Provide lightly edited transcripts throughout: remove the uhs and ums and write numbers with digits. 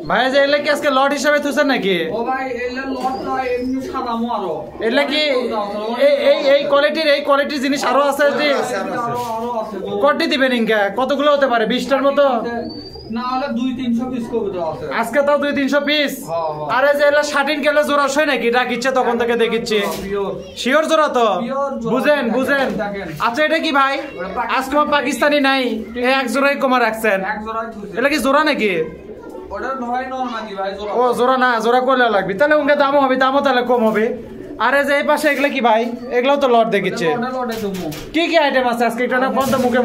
ভাই যে এলে কি আজকে লট হিসাবে তুছেন নাকি? ও ভাই এলে লট নয় এমনি সাদামো আরো। এলে কি এই কোয়ালিটির জিনিস আরো আছে যে আরো আছে। কটি দিবেন ইনকা? কতগুলো হতে পারে? 20টার মতো? না হলে 2-300 পিস কবুতর আছে। আজকে তাও 2-300 পিস? আরে যে এলে 60 গেলে জোড়া হয় নাকি? ডাকিচ্ছে তখন থেকে দেখিচ্ছি। শিওর জোড়া তো? বুঝেন। আচ্ছা এটা কি ভাই? আজকে পাকিস্তানি নাই, এক জোড়াই কমা রাখছেন। এক জোড়াই। এটা কি জোড়া নাকি? ওটা নয় নরমালি ভাই জোড়া। ও জোড়া না, জোড়া করলে লাগবে। তাহলে উনকে দামও হবে, দামও তাহলে কম হবে। আরে যে এই পাশে এগুলো কি ভাই? এগুলো তো লট দেখিচ্ছে। কি কি আইটেম আছে আজকে? এটা না বন্ধ মুখে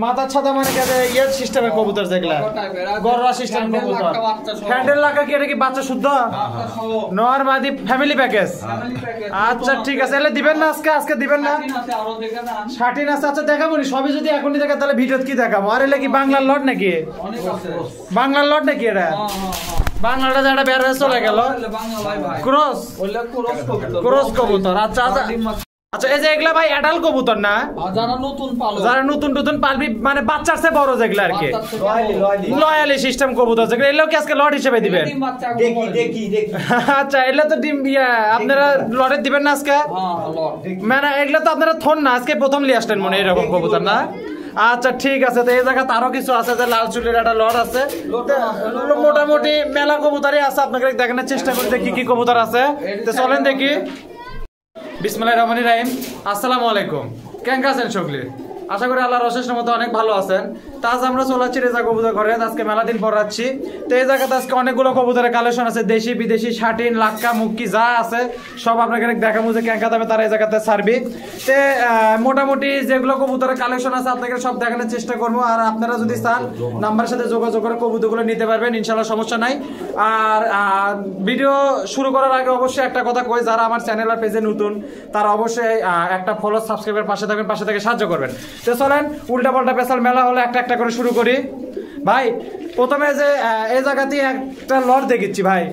মাথার ছাতা মানে কে ইয়ার সিস্টেমের কবুতর যেগুলা গররা সিস্টেমের কবুতর। হ্যান্ডেল লাগা কি? এটা কি বাচ্চা শুদ্ধ নর মাদি ফ্যামিলি প্যাকেজ? আচ্ছা ঠিক আছে, এলে দিবেন না আজকে দিবেন না? 60 আছে। আচ্ছা দেখাবো নি সবই, যদি এখনই দেখা তাহলে ভিডিও কি দেখাবো? আর এলে কি বাংলার লট নাকি? বাংলার লট নাকি এটা? বাংলাটা যেটা বের হয়ে চলে গেল ক্রস কবুতর। আচ্ছা আচ্ছা এই যে এগুলা ভাই অ্যাডাল্ট কবুতর না? যারা নতুন পালবি মানে বাচ্চার চেয়ে বড় যেগুলা আর কি লয়ালি সিস্টেম কবুতর যেগুলো, এগুলো কি আজকে লট হিসেবে দিবেন? আচ্ছা এগুলা তো ডিম আপনারা লটে দিবেন না আজকে? মানে এগুলা তো আপনারা থন না, আজকে প্রথম লিয়ে আসলেন মনে এরকম কবুতর না? আচ্ছা ঠিক আছে, তো এই জায়গাতে আরো কিছু আছে, যে লাল চুলের একটা লট আছে, মোটামুটি মেলা কবুতরই আছে। আপনাকে দেখানোর চেষ্টা করি কি কি কবুতর আছে, তো চলেন দেখি। বিসমিল্লাহির রহমানির রহিম। আসসালামু আলাইকুম। কেমন আছেন সকলে? আশা করি আল্লাহর অশেষ রহমতে অনেক ভালো আছেন। তো আজ আমরা চলে যাচ্ছি রেজা কবুতর ঘরে, আজকে মেলা দিন পর যাচ্ছি। তো এই জায়গাতে আজকে অনেকগুলো কবুতরের কালেকশন আছে, দেশি বিদেশি, শাটিন লাক্কা মুক্কি যা আছে সব আপনাকে দেখাবো যে কেঙ্কা দামে তারা এই জায়গাতে ছাড়বি। তো মোটামুটি যেগুলো কবুতরের কালেকশন আছে আপনাকে সব দেখানোর চেষ্টা করবো। আর আপনারা যদি চান নাম্বারের সাথে যোগাযোগ করে কবুতরগুলো নিতে পারবেন, ইনশাল্লাহ সমস্যা নাই। আর ভিডিও শুরু করার আগে অবশ্যই একটা কথা কই, যারা আমার চ্যানেল আর পেজে নতুন তারা অবশ্যই একটা ফলো সাবস্ক্রাইবের পাশে থাকবেন, পাশে থেকে সাহায্য করবেন। তো চলেন উল্টা পাল্টা পেশাল মেলা হলে একটা একটা করে শুরু করি। ভাই প্রথমে যে এই জায়গাতে একটা লট দেখিচ্ছি ভাই,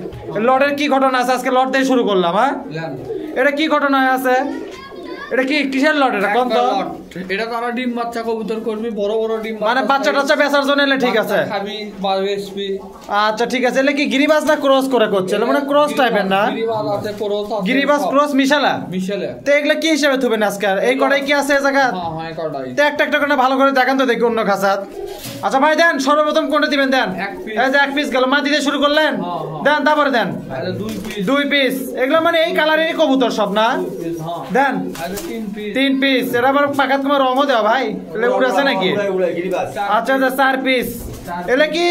লটের কি ঘটনা আছে? আজকে লট দিয়ে শুরু করলাম। হ্যাঁ এটা কি ঘটনা আছে? এটা কি কিসের লট? এটা কোন তো? এটা তারা ডিম বাচ্চা কবুতর করবি, বড় বড় ডিম মানে বাচ্চা টাচ্চা বেচার জন্য এলে ঠিক আছে। খাবি 12 এসপি। আচ্ছা ঠিক আছে, এলে কি গিরিবাজ না ক্রস করে করছে? মানে ক্রস টাইপের না? গিরিবাজ আছে, ক্রস আছে। গিরিবাজ ক্রস মিশালা? মিশালে। তো এগুলা কি হিসাবে থুবেন আজকে? এই কড়াই কি আছে এই জায়গা? হ্যাঁ এই কড়াই। তো একটা একটা করে ভালো করে দেখান তো দেখি অন্য খাসাত। আচ্ছা ভাই দেন, সর্বপ্রথম কোনটা দিবেন দেন? এই যে এক পিস গেল, মা দিতে শুরু করলেন, দেন তারপরে দেন। আরে 2 পিস। এগুলা মানে এই কালারেরই কবুতর সব না? দেন 3 পিস। এরা আবার পাকাত তোমার রঙও দেওয়া ভাই, এলে উড়েছে নাকি? আচ্ছা আচ্ছা 4 পিস। এলে কি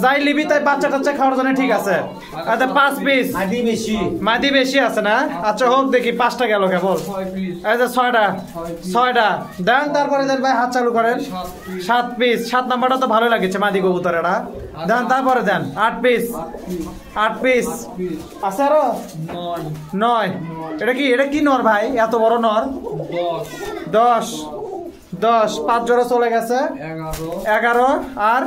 যাই লিবি তাই বাচ্চা টাচ্চা খাওয়ার জন্য ঠিক আছে। আচ্ছা 5 পিস। মাদি বেশি আছে না? আচ্ছা হোক দেখি, 5টা গেল কেবল। এই যে 6টা দেন, তারপরে দেন ভাই হাত চালু করেন। 7 পিস। 7 নাম্বারটা তো ভালো লাগছে মাদি কবুতর এটা, দেন তারপরে দেন 8 পিস। 8 পিস আছে আরো 9। এটা কি নর ভাই? এত বড় নর? 10 5 জোড়া চলে গেছে, 11 আর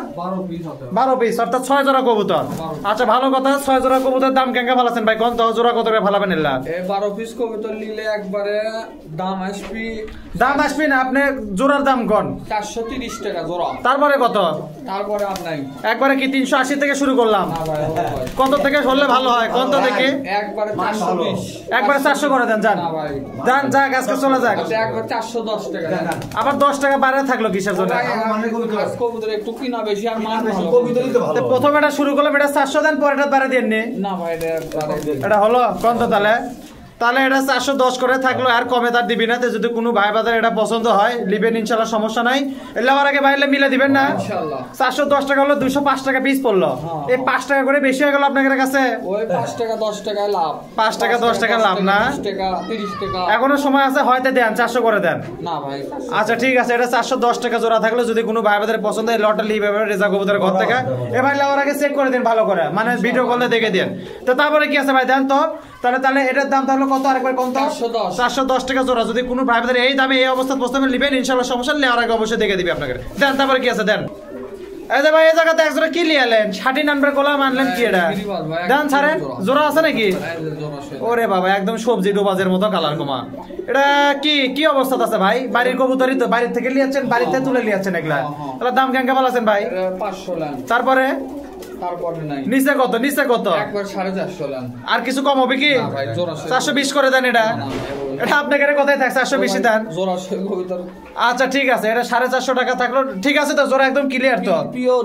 12 পিস, অর্থাৎ 6 জোড়া কবুতর। আচ্ছা ভালো কথা, 6 জোড়া কবুতর দাম কেঙ্কা ভালো আছেন ভাই? কোন 10 জোড়া কত করে ভালাবেন? এলা 12 পিস কবুতর নিলে একবারে দাম আসবে না, আপনি জোড়ার দাম কোন? 430 টাকা জোড়া। তারপরে কত? তারপরে আর নাই, একবারে কি 380 থেকে শুরু করলাম? কত থেকে হলে ভালো হয়? কত থেকে? একবারে 420। একবারে 400 করে দেন, যান যান যাক আজকে চলে যাক। একবার 410 টাকা। আবার 10 টাকা বাইরে থাকলো কিসের জন্য? কবুতর একটু কিনা বেশি আর মান ভালো। প্রথম এটা শুরু করলাম, এটা 400 দেন, পরে এটা বাইরে দেন না ভাই। এটা হলো কত তাহলে এটা 410 করে থাকলো, আর কমে তার দিবি না। যদি কোনো ভাই বাজার এটা পছন্দ হয় লিবেন, ইনশাল্লাহ সমস্যা নাই। এলে আমার আগে ভাইলে মিলে দিবেন না? 410 টাকা হলো 205 টাকা পিস পড়লো। এই 5 টাকা করে বেশি হয়ে গেল আপনাদের কাছে। ওই 5 টাকা 10 টাকা লাভ। 5 টাকা 10 টাকা লাভ না? 30 টাকা এখনো সময় আছে, হয়তো দেন 400 করে দেন। না ভাই আচ্ছা ঠিক আছে, এটা 410 টাকা জোড়া থাকলো। যদি কোনো ভাই বাজারে পছন্দ হয় লটটা লিবে রেজা কবুতরের ঘর থেকে। এ ভাই আমার আগে চেক করে দিন ভালো করে, মানে ভিডিও কলে দেখে দিন। তো তারপরে কি আছে ভাই দেন তো। তাহলে এটার দাম তাহলে কত? আরেকবার কত? 410 টাকা জোড়া। যদি কোনো ভাই বাজারে এই দামে এই অবস্থা প্রস্তাবে লিবেন, ইনশাল্লাহ সমস্যা নেই, আর আগে অবশ্যই দেখে দিবি আপনাকে। দেন তারপরে কি আছে দেন। এই যে ভাই এই জায়গাতে এক জোড়া কি লিয়ালেন? 60 নাম্বার গোলাম আনলেন কি এটা? দেন ছাড়েন, জোড়া আছে নাকি? ওরে বাবা একদম সবজি ডোবাজের মতো কালার কমা। এটা কি অবস্থা আছে ভাই? বাড়ির কবুতরই তো, বাড়ির থেকে লিয়াচ্ছেন, বাড়িতে তুলে লিয়াচ্ছেন এগুলা। তাহলে দাম কেঙ্কা ভালো আছেন ভাই? 500 লাখ। তারপরে তারপরে নাই নিচে কত একবার 450 লান আর কিছু কম হবে কি? না ভাই জোড়া 420 করে দেন এটা। এটা আপনাদের কোথায় থাকে 420 দেন? জোড়া কবিতার আচ্ছা ঠিক আছে, এটা 450 টাকা থাকলো, ঠিক আছে তো, জোড়া একদম ক্লিয়ার তো, পিওর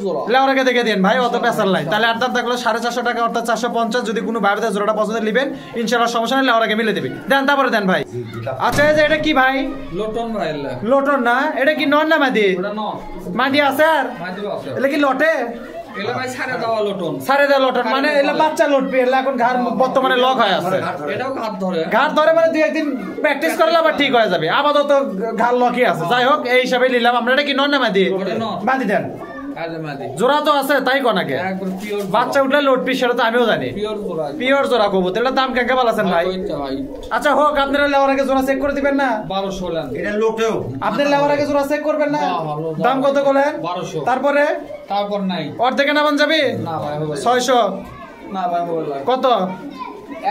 জোড়া লেওরাকে দেখে দেন ভাই, অত পেছাল নাই। তাহলে আর দাম থাকলো 450 টাকা, অর্থাৎ 450। যদি কোনো ভাইদের জোড়াটা পছন্দ নেবেন ইনশাআল্লাহ সমস্যা নেই, লেওরাকে মিলে দিবি। দেন তারপরে দেন ভাই। আচ্ছা এই যে এটা কি ভাই? লোটন ভাই লোটন না, এটা কি নন না মাদি? ওটা ন মাদি আছে আর মাদি আছে এটা কি লটে? এলা ভাই সাড়ে দেওয়া লোটন, সাড়ে দেওয়া লোটন মানে এলা বাচ্চা লটপি, এলা এখন ঘাড় বর্তমানে লক হয়ে আছে। এটাও ঘাট ধরে মানে দুই একদিন প্র্যাকটিস করলে আবার ঠিক হয়ে যাবে, আপাতত ঘাড় লকই আছে। যাই হোক এই হিসাবে নিলাম আমরা। এটা কি নন না মাদি? মাদি দেন। জোড়া তো আছে তাই কোনাকে বাচ্চা উঠলে লটপি, সেটা তো আমিও জানি, পিওর জোড়া কবুতর। এটার দাম কেমন বলেছেন ভাই? আচ্ছা হোক, আপনারা লেওয়ার আগে জোড়া চেক করে দিবেন না? 1200 লান এটা লোটেও আপনি লেওয়ার আগে জোড়া চেক করবেন না? দাম কত বলেন? 1200। তারপর নাই অর্ধেকে নামান যাবে না ভাই, 600 না ভাই কত?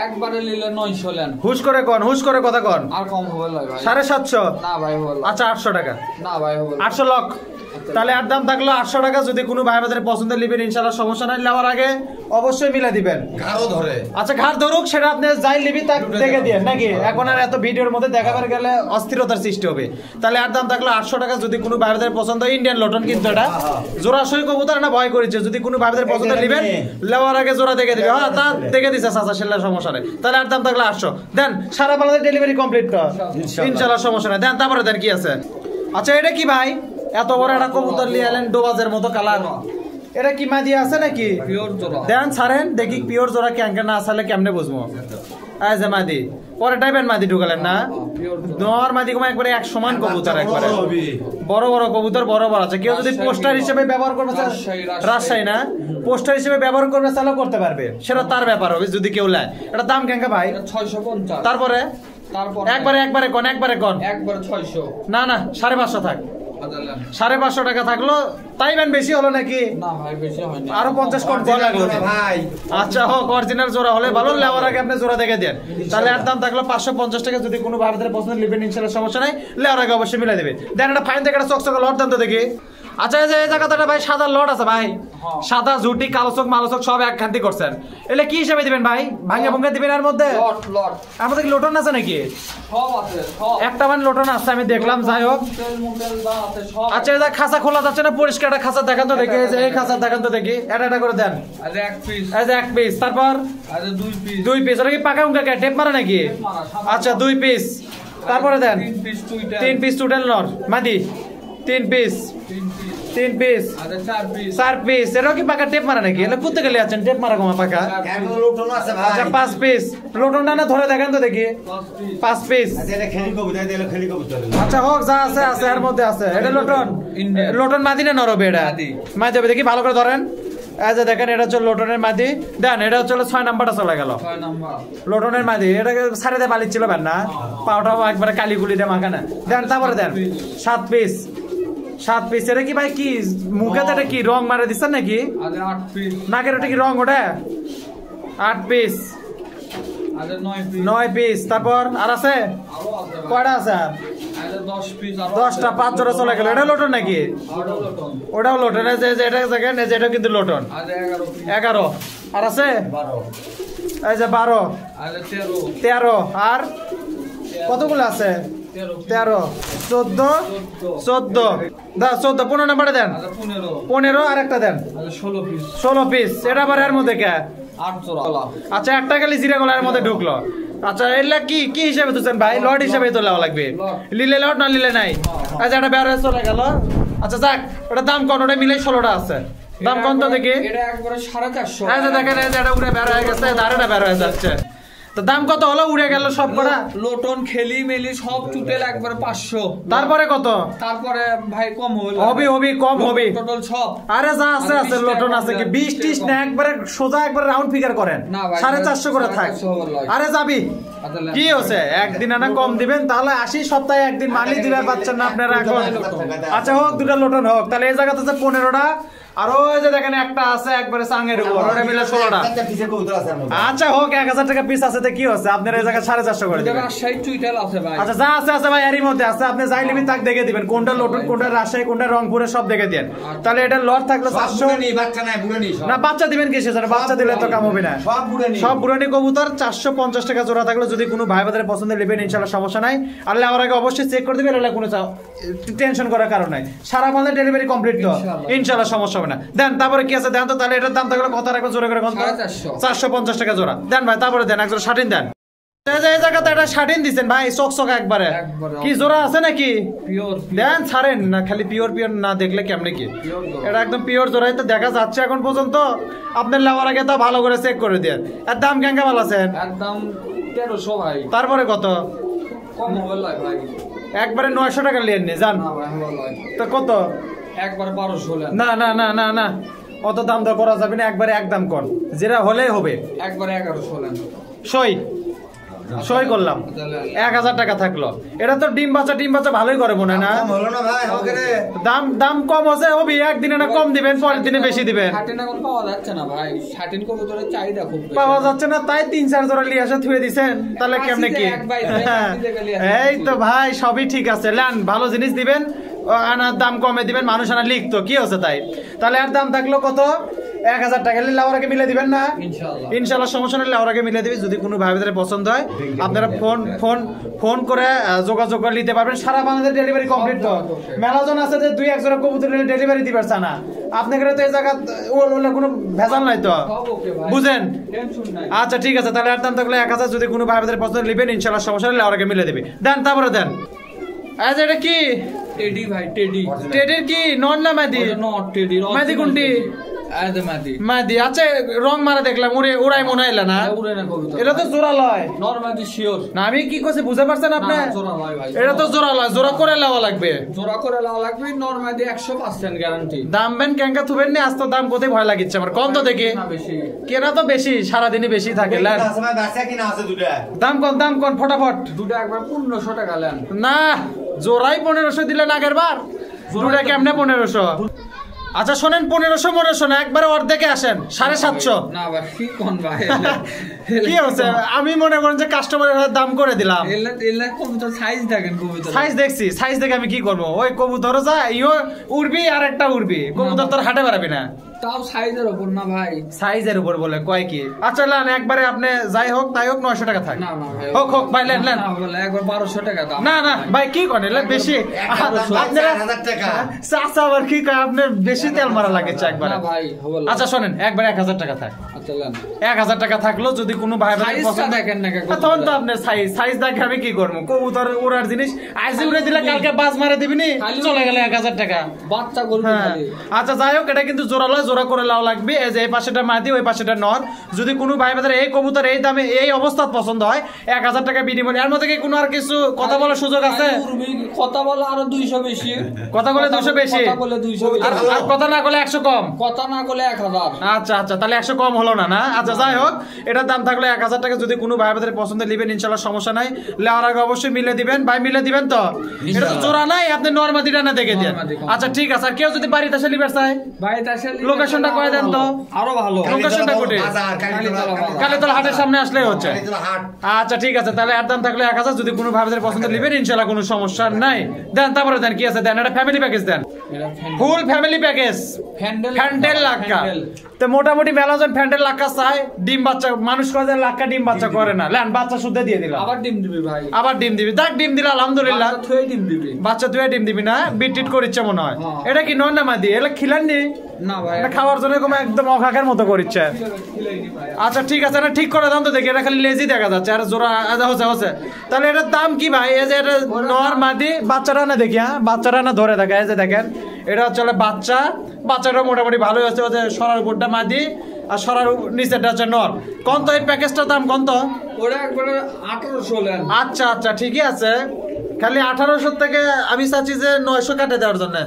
একবারে নিলে 900 লান। হুশ করে কথা কন। আর কম হবে ভাই 750? না ভাই হবে। আচ্ছা 800 টাকা। না ভাই হবে 800 লক। তাহলে আর দাম থাকলো 800 টাকা। যদি কোনো ভাই আমাদের পছন্দের নেবেন ইনশাআল্লাহ সমস্যা নাই, নেওয়ার আগে অবশ্যই মিলে দিবেন। ঘাড়ও ধরে, আচ্ছা ঘাড় ধরুক, সেটা আপনি যাই নিবি তা দেখে দিয়ে নাকি? এখন আর এত ভিডিওর মধ্যে দেখাবার গেলে অস্থিরতার সৃষ্টি হবে। তাহলে আর দাম থাকলো 800 টাকা। যদি কোনো ভাই আমাদের পছন্দ, ইন্ডিয়ান লটন কিন্তু এটা জোড়া সই কবুতর না, ভয় করেছে। যদি কোনো ভাই আমাদের পছন্দ নেবেন নেওয়ার আগে জোড়া দেখে দিবে। হ্যাঁ তা দেখে দিছে চাচা, সেটার সমস্যা নেই। তাহলে আর দাম থাকলো 800 দেন। সারা বাংলাদেশ ডেলিভারি কমপ্লিট তো ইনশাআল্লাহ সমস্যা নেই। দেন তারপরে দেন কি আছে? আচ্ছা এটা কি ভাই? এত বড় একটা কবুতর নিয়ে এলেন, ডোবাজের মতো কালার। এটা কি মাদি আছে নাকি? পিওর জোড়া দেন ছাড়েন দেখি পিওর জোড়া কেন না আসলে কেমনে বুঝবো? এই যে মাদি, পরে টাইপের মাদি ঢুকালেন না? নর মাদি কমা একবারে এক সমান কবুতর, একবারে বড় কবুতর, বড় আছে। কেউ যদি পোস্টার হিসেবে ব্যবহার করবে, রাজশাহী না, পোস্টার হিসেবে ব্যবহার করবে চালও করতে পারবে, সেটা তার ব্যাপার হবে যদি কেউ নেয়। এটা দাম কেন ভাই? 650। তারপরে একবারে কোন? একবারে 600 না 550 থাক। 550 টাকা থাকলো, তাই বেন বেশি হলো নাকি? না ভাই বেশি হয়নি, আরো 50 কম লাগলো ভাই। আচ্ছা হোক, অরিজিনাল জোড়া হলে ভালো, লেওয়ার আগে আপনি জোড়া দেখে দেন। তাহলে আর দাম থাকলো 550 টাকা। যদি কোনো ভারতের পছন্দ নেবেন ইনশাআল্লাহ সমস্যা নাই, লেওয়ার আগে অবশ্যই মিলে দেবে। দেন একটা ফাইন থেকে একটা চকচকে লট দেন তো দেখি। আচ্ছা এই যে এই জায়গাটা ভাই সাদা লট আছে ভাই, সাদা ঝুটি কালো চোখ মালো চোখ সব এক খান্তি করছেন। এলে কি হিসাবে দিবেন ভাই? ভাঙে ভঙ্গে দিবেন এর মধ্যে? লট আমাদের কি লোটন আছে নাকি? সব আছে, সব একটা মানে লোটন আছে আমি দেখলাম। যাই হোক আচ্ছা এটা খাঁচা খোলা যাচ্ছে না, পরিষ্কার একটা খাঁচা দেখান তো দেখি। এই খাঁচা দেখান তো দেখি, এটা করে দেন। আরে এক পিস, এই যে এক পিস, তারপর আরে দুই পিস। এটা কি পাকা উঙ্কা টেপ মারা নাকি? আচ্ছা 2 পিস, তারপরে দেন 3 পিস টোটাল নর মাদি 3 পিস, 4 পিস। এটা কি পাকা টেপ মারা নাকি? এটা কোথা গেলে আছেন টেপ মারা কমা পাকা? আচ্ছা 5 পিস। লোটনটা না ধরে দেখেন তো দেখি, 5 পিস। আচ্ছা হোক, যা আছে এর মধ্যে আছে। এটা লোটন মাদি না নরবে? এটা মাদি হবে, দেখি ভালো করে ধরেন। এই যে দেখেন এটা হচ্ছে লোটনের মাদি। দেন এটা হচ্ছে 6 নাম্বারটা চলে গেল, লোটনের মাদি। এটাকে সাড়ে দিয়ে বালির ছিল না, পাউটাও একবারে কালিগুলি দিয়ে মাখানা। দেন তারপরে দেন 7 পিস। 7 পিস। এটা কি ভাই কি মুখে এটা কি রং মারে দিচ্ছেন নাকি? 8 পিস। নাকের ওটা কি রং ওটা? 8 পিস, 9 পিস। তারপর আর আছে কয়টা আছে? 10টা, 5 জোড়া চলে গেল। এটা লোটন নাকি? ওটাও লোটন। এটা দেখেন, এটা কিন্তু লোটন। 11 আর আছে, এই যে 12, 13 আর কতগুলো আছে? 13, 14, 15 নাম্বারে দেন। 15 আর একটা দেন 16 পিস। এটা আবার এর মধ্যে কে? 8 জোড়া। আচ্ছা একটা খালি জিরা গলার মধ্যে ঢুকলো। আচ্ছা এগুলা কি হিসাবে তুলছেন ভাই? লট হিসাবে তোলা লাগবে, লিলে লট না লিলে নাই। আচ্ছা এটা বের হয়ে চলে গেল। আচ্ছা যাক, ওটা দাম কত? ওটা মিলে 16টা আছে। দাম কত দেখি? এটা একবারে 450। আচ্ছা দেখেন এই যে এটা উড়ে বের হয়ে গেছে, দাঁড়াটা বের হয়ে যাচ্ছে। তো দাম কত হলো? উড়ে গেল সব কটা। লোটন খেলি মেলি সব টোটাল একবারে 500। তারপরে কত? তারপরে ভাই কম হবে কম হবে টোটাল সব। আরে যা আছে লোটন আছে কি 20-30 না, একবারে সোজা একবারে রাউন্ড ফিগার করেন। 450 করে থাক। আরে যাবি কি হচ্ছে? একদিন না কম দিবেন, তাহলে 80 সপ্তাহে একদিন মালি দিবার পাচ্ছেন না আপনারা এখন। আচ্ছা হোক, দুটা লোটন হোক। তাহলে এই জায়গাতে আছে 15টা আর ওই যে দেখেন একটা আছে একবারে সাঙ্গের উপর, ওটা মিলে 16টা। আচ্ছা হোক, 1000 টাকা পিস আছে তো কি হচ্ছে, আপনার এই জায়গায় 450 করে দিবেন। রাজশাহী চুইটাল আছে ভাই। আচ্ছা যা আছে আছে ভাই, এরই মধ্যে আছে, আপনি যাই নেবেন তাক দেখে দিবেন, কোনটা লটন কোনটা রাজশাহী কোনটা রংপুরে সব দেখে দেন। তাহলে এটা লট থাকলো 400। না বাচ্চা দিবেন কিসে স্যার, বাচ্চা দিলে তো কাম হবে না। সব বুড়ানি কবুতর 450 টাকা জোড়া থাকলো। যদি কোনো ভাই বাজারে পছন্দ নেবেন ইনশাআল্লাহ সমস্যা নাই। আর লেওয়ার আগে অবশ্যই চেক করে দিবেন, এলা কোনো টেনশন করার কারণ নাই, সারা বাংলা ডেলিভারি কমপ্লিট তো ইনশাআল্লাহ সমস্যা হবে না। দেন তারপরে কি আছে দেন তো, তাহলে এটার দাম থাকলো কত রাখবো জোড়া করে কোন 450 টাকা জোড়া দেন ভাই। তারপরে দেন একজোড়া শাটিন দেন। এই জায়গাতে একটা শাটিন দিচ্ছেন ভাই, চকচকা একবারে, কি জোড়া আছে নাকি দেন, ছাড়েন না খালি পিওর পিওর না দেখলে কেমনে কি, এটা একদম পিওর জোড়াই তো দেখা যাচ্ছে এখন পর্যন্ত। আপনার লেওয়ার আগে তো ভালো করে চেক করে দেন। এর দাম কেঙ্কা ভালো আছেন? একদম 1300 ভাই। তারপরে কত কম হবে ভাই, একবারে 900 টাকা লিয়েন নি জান তো কত, একবারে 1200 লেন। না না না না না অত দাম দর করা যাবে না, একবারে একদম কর, যেটা হলেই হবে, একবারে 1100 লেন। সই করলাম, 1000 টাকা থাকলো। এটা তো ডিম বাচ্চা ভালোই করে মনে হয় না, দাম কম আছে হবে, একদিনে না কম দিবেন, পরের দিনে বেশি দিবেন। শাটিন এখন পাওয়া যাচ্ছে না ভাই, শাটিন কবুতরের চাহিদা খুব বেশি পাওয়া যাচ্ছে না, তাই 3-4 জোড়া লিয়ে এসে থুয়ে দিছেন, তাহলে কেমনে কি? এই তো ভাই সবই ঠিক আছে, লেন ভালো জিনিস দিবেন, আনার দাম কমে দিবেন, মানুষ আনা লিখতো কি হচ্ছে তাই। তাহলে এর দাম থাকলো কত, 1000 টাকা। লাউরাকে মিলে দিবেন না ইনশাআল্লাহ সমস্যা নেই, লাউরাকে মিলে দিবি। যদি কোনো ভাই বোনের পছন্দ হয় আপনারা ফোন করে যোগাযোগ করে নিতে পারবেন, সারা বাংলাদেশ ডেলিভারি কমপ্লিট। তো মেলাজন আছে যে 2-1 জোড়া কবুতর ডেলিভারি দিতে পারছে না, আপনাদের তো এই জায়গা ওগুলো কোনো ভেজাল নাই তো, বুঝেন? আচ্ছা ঠিক আছে, তাহলে এর দাম থাকলো 1000। যদি কোনো ভাই বোনের পছন্দ নেবেন ইনশাআল্লাহ সমস্যা নেই, লাউরাকে মিলে দিবি। দেন তারপরে দেন। আচ্ছা এটা কি টেডি ভাই? টেডির কি নন না মাদি? Not teddy. মাদি কোনটি? মাদি। আচ্ছা রং মারা দেখলাম, উড়াই মনে হইল না, এটা তো জোড়া লয় নরমালি শিওর না। আমি কি করছি বুঝতে পারছেন আপনি? এটা তো জোড়া লয়, জোড়া করে লাওয়া লাগবে, জোড়া করে লাওয়া লাগবে, নরমালি 100% গ্যারান্টি। দাম বেন কেঙ্কা থুবেন নি, আজ তো দাম কোথায় ভয় লাগিচ্ছে আমার, কম তো দেখি কেনা তো বেশি, সারাদিনই বেশি থাকে। দাম কোন ফটাফট দুটো একবার 1500 টাকা লেন না, জোড়াই 1500 দিলেন আগের বার, দুটা কেমনে 1500? আচ্ছা শোনেন, 1500 না, একবারে অর্ধেকে আসেন, 750। না ভাই কি কোন ভাই, কি হচ্ছে? আমি মনে করেন যে কাস্টমারের দাম করে দিলাম। কবুতর সাইজ দেখেন, কবুতর সাইজ দেখছি, সাইজ দেখে আমি কি করবো? ওই কবুতর যা ইও উড়বি আর একটা উড়বি, কবুতর তোর হাটে বাড়াবি না, তাও সাইজের উপর না ভাই, সাইজের উপর বলে কয় কি? আচ্ছা লান একবারে আপনি যাই হোক তাই হোক 900 টাকা থাক। না না ভাই হোক ভাই লেন একবার 1200 টাকা দাম। না না ভাই কি করেন, এলা বেশি আপনারা 1000 টাকা চাচা আবার কি কয়, আপনি বেশি তেল মারা লাগেছে একবার। না ভাই হবে। আচ্ছা শুনেন একবার 1000 টাকা থাক। আচ্ছা লেন 1000 টাকা থাকলো, যদি কোনো ভাই সাইজটা দেখেন না তখন তো আপনার সাইজ দেখে আমি কি করবো? কবুতর উড়ার জিনিস আজ উড়ে দিলে কালকে বাজ মারা দিবিনি, চলে গেলে 1000 টাকা বাচ্চা করবে খালি। আচ্ছা যাই হোক, এটা কিন্তু জোড়া লয়, জোড়া করে লাও লাগবে। এই যে এই পাশেটা মাদি, ওই পাশেটা নর। যদি কোনো ভাই বাজারে এই কবুতর এই দামে এই অবস্থা পছন্দ হয়, 1000 টাকা বিনিময়। এর মধ্যে কি কোনো আর কিছু কথা বলার সুযোগ আছে? কথা বলে আরো 200 বেশি, কথা বলে 200 বেশি, কথা বলে 200 আর কথা না বলে 100 কম, কথা না বলে 1000। আচ্ছা তাহলে 100 কম হলো না? আচ্ছা যাই হোক, এটার দাম থাকলো 1000 টাকা। যদি কোনো ভাই বাজারে পছন্দ নেবেন ইনশাআল্লাহ সমস্যা নাই, লেওয়ার আগে অবশ্যই মিলে দিবেন। ভাই মিলে দিবেন তো? এটা তো জোড়া নাই, আপনি নরমাদিটা না দেখে দেন। আচ্ছা ঠিক আছে। আর কেউ যদি বাড়িতে আসে লিবার চাই, বাড়িতে আসে লোকেশনটা কয়ে দেন তো। আরো ভালো লোকেশনটা কোটে? কালীতলা হাটের সামনে আসলেই হচ্ছে। আচ্ছা ঠিক আছে, তাহলে এর দাম থাকলো 1000। যদি কোনো ভাই বাজারে পছন্দ নেবেন ইনশাআল্লাহ কোনো সমস্যা নাই। দেন তারপরে দেন কি আছে দেন, এটা ফ্যামিলি প্যাকেজ দেন, ফুল ফ্যামিলি প্যাকেজ, ফ্যান্ডেল লাক্কা। তো মোটামুটি মেলাজন ফ্যান্ডেল লাক্কা চাই, ডিম বাচ্চা মানুষ করে লাক্কা ডিম বাচ্চা করে না, লেন বাচ্চা শুদ্ধ দিয়ে দিলাম। আবার ডিম দিবি ভাই? আবার ডিম দিবি, দেখ ডিম দিলা আলহামদুলিল্লাহ। বাচ্চা তুই ডিম দিবি না, বিট করিচ্ছে মনে হয়। এটা কি নন না মাদি? এটা খিলাননি না ভাই, এটা খাওয়ার জন্য একদম অখাকের মতো করিচ্ছে। আচ্ছা ঠিক আছে, এটা ঠিক করে দাম তো দেখি, এটা খালি লেজি দেখা যাচ্ছে আর জোড়া হচ্ছে। তাহলে এটার দাম কি ভাই? এই যে এটা নর মাদি, বাচ্চারা না দেখি, হ্যাঁ বাচ্চারা না ধরে থাকে, এই যে দেখেন এটা হচ্ছে বাচ্চাটা মোটামুটি ভালোই হচ্ছে। ওদের সরার উপরটা মাদি আর সরার নিচেটা হচ্ছে নর। কোন তো এই প্যাকেজটার দাম কোন তো? ওটা একবারে 1800। আচ্ছা ঠিকই আছে, খালি 1800 থেকে আমি চাচ্ছি যে 900 কাটে দেওয়ার জন্য।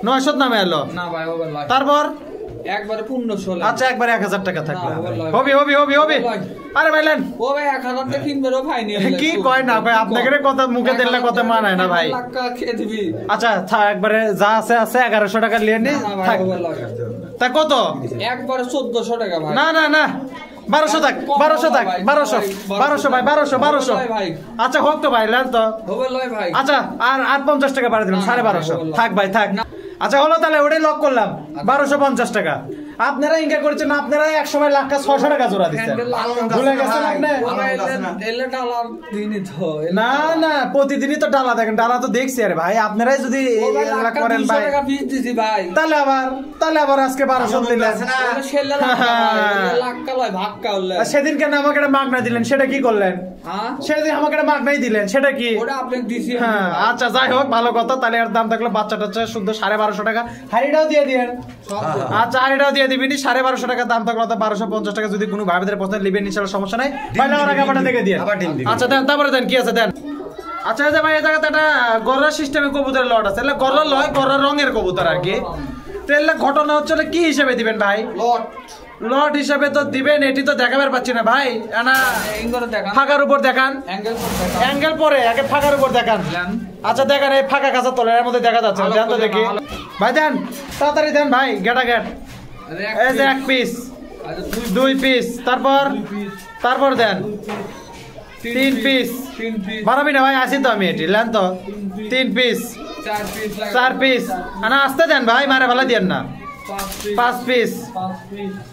900 নামে এলো না ভাই হবে না। তারপর একবারে 1500। আচ্ছা একবারে 1000 টাকা থাকবে। হবে আরে ভাই লেন। ও ভাই 1000 টাকা কিনবেরো ফাইনাল। কি কয় না ভাই, আপনাদের কথা মুখে দিলে কথা মানায় না ভাই। টাকা খেয়ে দিবি। আচ্ছা একবারে যা আছে 1100 টাকা নিয়ে নি থাক। তা কত? একবারে 1400 টাকা ভাই। না 1200 থাক, 1200 থাক, 1200 ভাই, 1200। আচ্ছা হোক তো ভাই, লেন তো। হবে লয় ভাই। আচ্ছা আর 50 টাকা বাড়া দিলাম, 1250 থাক ভাই থাক। আচ্ছা হলো, তাহলে ওটাই লক করলাম 1250 টাকা। আপনারা ইনকা করেছেন, আপনারা এক সময় লাখ 600 টাকা জোড়া দিচ্ছেন, ভুলে গেছেন আপনি? না প্রতিদিনই তো ডালা দেখেন, ডালা তো দেখছি। আরে ভাই আপনারাই যদি করেন ভাই, তাহলে আবার আজকে 1200 দিলেন। সেদিন কেন আমাকে একটা মাগনা দিলেন, সেটা কি করলেন? সেদিন আমাকে একটা মাগনাই দিলেন, সেটা কি? হ্যাঁ আচ্ছা যাই হোক, ভালো কথা। তাহলে এর দাম থাকলো বাচ্চা টাচ্চা শুদ্ধ 1250 টাকা। হাড়িটাও দিয়ে দিয়েন। আচ্ছা হাড়িটাও দিয়ে দিবেন। 1250 টাকা দাম থাকলো, 1250 টাকা। যদি কোনো ভাইদের পছন্দ লিবেন ইনশাআল্লাহ, সমস্যা নাই। ভাইলা ওরা কাপড়টা দেখে দিয়ে। আচ্ছা দেন, তারপরে দেন কি আছে দেন। আচ্ছা এই যে ভাই এই জায়গাতে একটা গররা সিস্টেমে কবুতরের লট আছে। এলা গররা লয়, গররা রঙের কবুতর আর কি। তো এলা ঘটনা হচ্ছে কি হিসেবে দিবেন ভাই? লট হিসাবে তো দিবেন, এটি তো দেখাবার পাচ্ছি না ভাই। না ফাঁকার উপর দেখান, অ্যাঙ্গেল পরে আগে ফাঁকার উপর দেখান। আচ্ছা দেখেন, এই ফাঁকা কাঁচা তলে এর মধ্যে দেখা যাচ্ছে, দেন তো দেখি ভাই, দেন তাড়াতাড়ি দেন ভাই। গেটা গেট এই যে 1 পিস, 2 পিস, তারপর দেন 3 পিস। বাড়াবি না ভাই, আসি তো আমি, এটি লেন তো। 3 পিস, 4 পিস। না আসতে দেন ভাই, মারে ভালো দিয়েন না। 5 পিস,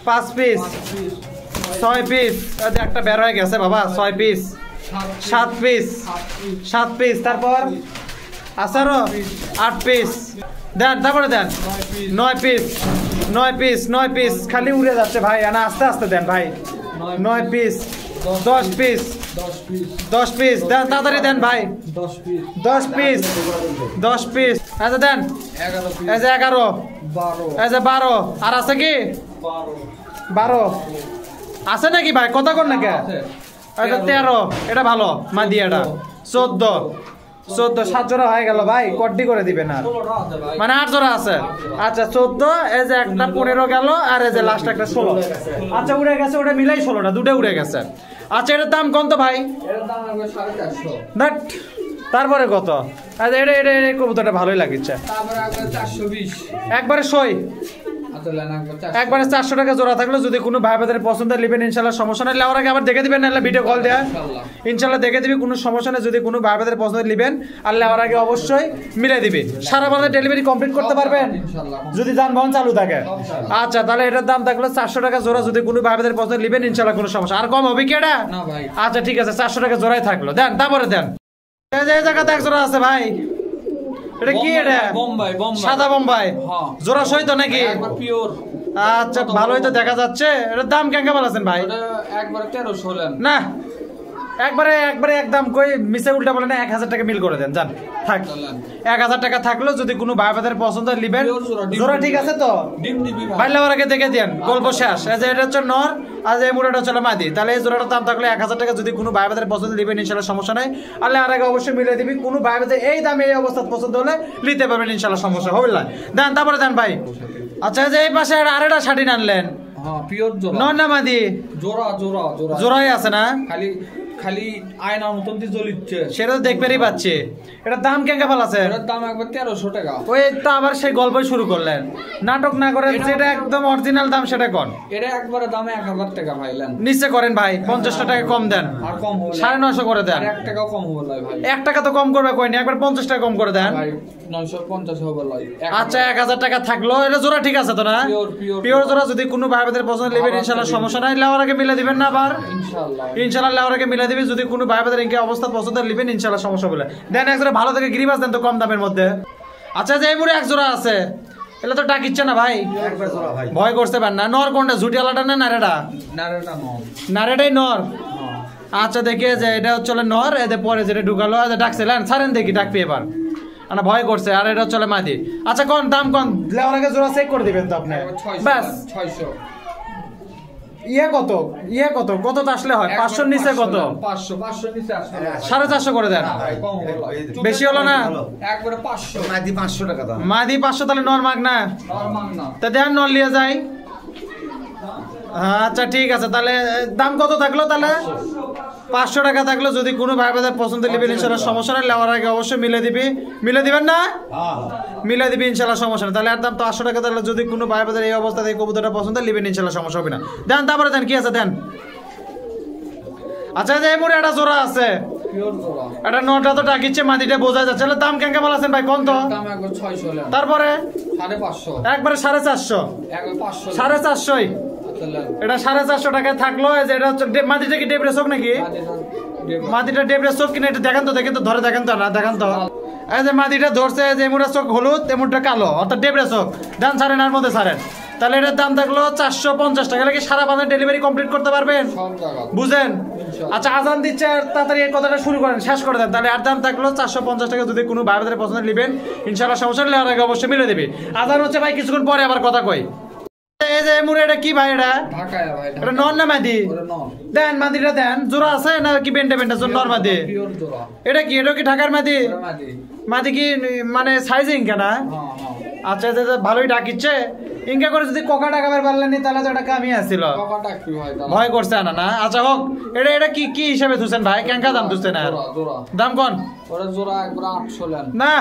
6 পিস। একটা বের হয়ে গেছে বাবা, 6 পিস। 7 পিস, তারপর আসারো 8 পিস দেন, তারপরে দেন 9 পিস। খালি উড়ে যাচ্ছে ভাই, না আস্তে আস্তে দেন ভাই। 9 পিস, 10 পিস দেন, তাড়াতাড়ি দেন ভাই। 10 পিস। আচ্ছা দেন এই যে 11, এই যে 12। আর আছে কি 12 আছে নাকি ভাই? কথা কর নাকি? 13, এটা ভালো মাদি। এটা 14, 7 জোড়া হয়ে গেল ভাই। কড্ডি করে দিবে না, মানে 8 জোড়া আছে। আচ্ছা 14, এই যে একটা 15 গেল, আর এই যে লাস্ট একটা 16। আচ্ছা উড়ে গেছে, ওটা মিলাই 16টা, দুটো উড়ে গেছে। আচ্ছা এটার দাম কত ভাই? তারপরে কত? আচ্ছা এটা কবুতরটা ভালোই লাগছে। একবারে সই, একবারে 400 টাকা জোড়া থাকলো। যদি কোনো ভাই বাদের পছন্দ নেবেন ইনশাআল্লাহ, সমস্যা নেই। লেওয়ার আগে আবার দেখে দিবেন, না ভিডিও কল দেয়া ইনশাআল্লাহ দেখে দিবি, কোনো সমস্যা নেই। যদি কোনো ভাই বাদের পছন্দ নেবেন, আর লেওয়ার আগে অবশ্যই মিলে দিবি। সারা বাংলায় ডেলিভারি কমপ্লিট করতে পারবেন যদি যানবাহন চালু থাকে। আচ্ছা তাহলে এটার দাম থাকলো 400 টাকা জোড়া। যদি কোনো ভাই বাদের পছন্দ নেবেন ইনশাআল্লাহ, কোনো সমস্যা। আর কম হবে কি এটা? আচ্ছা ঠিক আছে, 400 টাকা জোড়াই থাকলো। দেন তারপরে দেন। এই যে জায়গাতে 1 জোড়া আছে ভাই, এটা কি? এটা সাদা বোম্বাই জোড়া সহিত নাকি? আচ্ছা ভালোই তো দেখা যাচ্ছে। এটার দাম কেমন আছেন ভাই? না একবারে একদম কই মিশে উল্টা বলে না। 1000 টাকা মিল করে দেন, জান থাক। 1000 টাকা থাকলো। যদি কোনো ভাই বাদের পছন্দ নিবেন জোড়া, ঠিক আছে তো? ভাই লেওয়ার আগে দেখে দেন, গল্প শেষ। এই যে এটা হচ্ছে নর, আর এই মুড়াটা হচ্ছে মাদি। তাহলে এই জোড়াটার দাম থাকলে 1000 টাকা। যদি কোনো ভাই বাদের পছন্দ নিবেন ইনশাআল্লাহ, সমস্যা নাই। আল্লাহ আর আগে অবশ্যই মিলে দিবি। কোনো ভাই বাদের এই দামে এই অবস্থা পছন্দ হলে নিতে পারবেন ইনশাআল্লাহ, সমস্যা হবে না। দেন তারপরে দেন ভাই। আচ্ছা এই যে এই পাশে আরেকটা শাটিন আনলেন, নর না মাদি? জোড়াই আছে না, খালি আয়নার মতন দিয়ে জ্বলিচ্ছে, সেটা তো দেখবেনই পাচ্ছে। এটার দাম কেঙ্গা ভালো আছে? এটার দাম একবার 1300 টাকা। ওই তো আবার সেই গল্পই শুরু করলেন, নাটক না করে যেটা একদম অরিজিনাল দাম সেটা কোন? এটা একবারে দামে 1000 টাকা ভাইলেন। নিচে করেন ভাই, 50 টাকা কম দেন। আর কম হবে 950 করে দেন। 1 টাকা কম হবে ভাই। 1 টাকা তো কম করবে কইনি, একবার 50 টাকা কম করে দেন ভাই। 950 হবে ভাই। আচ্ছা 1000 টাকা থাকলো। এটা জোড়া ঠিক আছে তো না? পিওর জোড়া। যদি কোনো ভাই বাদের পছন্দ নেবেন ইনশাআল্লাহ, সমস্যা নাই। লেওয়ার আগে মিলে দিবেন না আবার ইনশাআল্লাহ লেওয়ার আগে মিলে দিবেন। যদি কোনো ভাই বাদের ইনকে অবস্থা পছন্দ নেবেন ইনশাআল্লাহ, সমস্যা বলে দেন। এক জোড়া ভালো থেকে গিরিবাস দেন তো কম দামের মধ্যে। আচ্ছা যে এই মুড়ে 1 জোড়া আছে, এলে তো ডাকিচ্ছে না ভাই, ভয় করতে পারেন না। নর কোনটা, ঝুটিয়ালাটা না নারেটা? নারেটাই নর। আচ্ছা দেখে যে এটা হচ্ছে নর, এদের পরে যেটা ঢুকালো ডাকছিলেন, ছাড়েন দেখি ডাকবি এবার। না ভয় করছে, আর এটা হচ্ছে মাদি। আচ্ছা কোন দাম কোন? লেওয়ার আগে জোড়া চেক করে দিবেন তো আপনি, ব্যাস। 600 কত আসলে হয়? 500 নিচে কত? 500 নিচে আসলে 450 করে দেন। বেশি হলো না? একবারে 500 মাদি 500 টাকা দাম। মাদি 500, তাহলে নর মাগ না? তা দেন নর লিয়ে যাই। আচ্ছা ঠিক আছে, তাহলে দাম কত থাকলো তাহলে? 500 টাকা থাকলো। যদি কোনো ভাই বাজার পছন্দ নেবেন ইনশাল্লাহ সমস্যা নেই, নেওয়ার আগে অবশ্যই মিলে দিবেন না? মিলে দিবি ইনশাল্লাহ সমস্যা নেই। তাহলে এর দাম তো 800 টাকা। তাহলে যদি কোনো ভাই বাজার এই অবস্থাতে এই কবুতরটা পছন্দ নেবেন ইনশাল্লাহ সমস্যা হবে না। দেন তারপরে দেন কি আছে দেন। আচ্ছা যে এই মুড়ে একটা জোড়া আছে, এটা নটা তো ডাকিচ্ছে, মাটিটা বোঝা যাচ্ছে। দাম কেমন বল আছেন ভাই? কোন তো তারপরে একবারে 450, 450। এটা 450 টাকায় থাকলো। এটা হচ্ছে মাটিটা কি ডেবরে চোখ নাকি? মাটিটা ডেবরে চোখ কিনা এটা দেখেন তো, দেখেন তো, ধরে দেখেন তো না, দেখেন তো। এই যে মাটিটা ধরছে, যে এমুটা চোখ হলুদ, এমুটা কালো, অর্থাৎ ডেবরে চোখ। দেন ছাড়েন, আর মধ্যে ছাড়েন। তাহলে এটার দাম থাকলো 450 টাকা। কি সারা বাজার ডেলিভারি কমপ্লিট করতে পারবেন? বুঝেন? আচ্ছা আজান দিচ্ছে, আর তাড়াতাড়ি এই কথাটা শুরু করেন, শেষ করে দেন। তাহলে আর দাম থাকলো 450 টাকা। যদি কোনো ভাই বাজারে পছন্দ নেবেন ইনশাআল্লাহ সমস্যা নেই, আর আগে অবশ্যই মিলে দেবে। আজান হচ্ছে ভাই, কিছুক্ষণ পরে আবার কথা কই। এই যে মুড়ে এটা কি ভাই? এটা এটা নর না মাদি? দেন মাদিটা দেন। জোড়া আছে না কি? বেন্ডে নর মাদি। এটা কি? এটা কি ঢাকার মাদি? মাদি কি মানে সাইজ ইনকা না? আচ্ছা ভালোই ডাকিচ্ছে। ইনকা করে যদি কোকা ডাকাবার পারলেন তাহলে তো এটা কামি আসছিল, ভয় করছে না না? আচ্ছা হোক, এটা এটা কি কি হিসাবে ধুছেন ভাই? কেঙ্কা দাম ধুছেন? আর দাম কোন? না